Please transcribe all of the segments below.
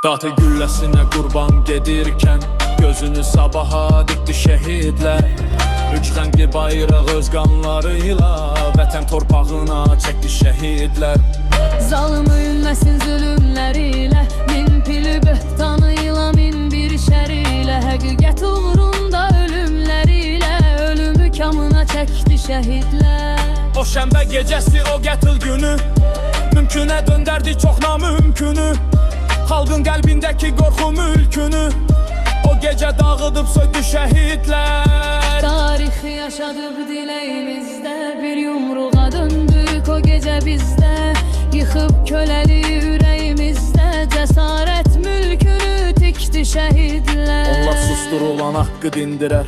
Dağıtı gülləsinə qurban gedirkən gözünü sabaha dikdi şəhidlər. Üç rəngli bayraq öz qanlarıyla vətən torpağına çəkdi şəhidlər. Zalım öyünməsin zülümlərilə, min pili böhtanıyla, min bir şərilə. Həqiqət uğrunda ölümlərilə, ölümü kamına çəkdi şəhidlər. O şənbə gecəsi, o qətl günü mümkünə döndərdi çox namümkünü. Xalqın qəlbindəki qorxu mülkünü o gecə dağıdıb söydü şəhidlər. Tarixi yaşadıb diləyimizdə, bir yumruğa döndük o gecə bizdə. Yıxıb köləli ürəyimizdə, cəsarət mülkünü tikdi şəhidlər. Onlar susturulan haqqı dindirər,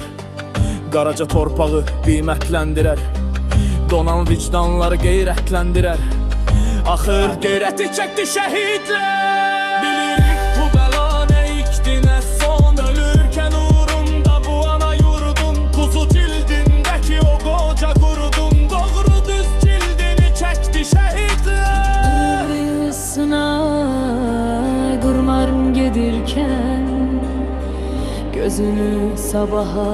qaraca torpağı qiymətləndirər, donan vicdanları qeyrətləndirər. Axır qeyrəti çəkdi şəhidlər. Bilirik bu bəla nə ikdi nə son, ölürkən uğrunda bu ana yurdun, kuzu cildindəki o qoca qurudun, doğru düz cildini çəkdi şəhidlər. Rüyasına qurmarım gedirkən, gözünü sabaha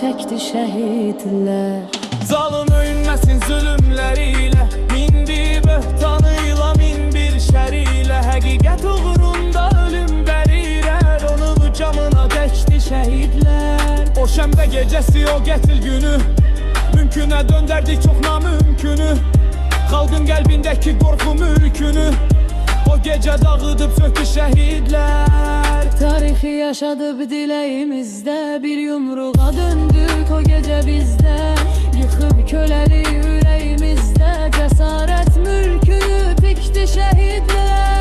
çəkdi şəhidlər. Zalım öyünməsin zülümlərilə, mindi böhtanıyla, min bir şərilə. Həqiqət uğrunda ölüm bərirər, onu camına dəkdi şəhidlər. O şənbə gecəsi, o qətl günü mümkünə döndərdi çox namümkünü. Xalqın qəlbindəki qorxu mülkünü o gecə dağıdıb söktü şəhidlər. Tarixi yaşadıb diləyimizdə, bir yumruğa döndük o gecə bizdə. Yıxıb köləli ürəyimizdə, cəsarət mülkünü tikdi şəhidlər.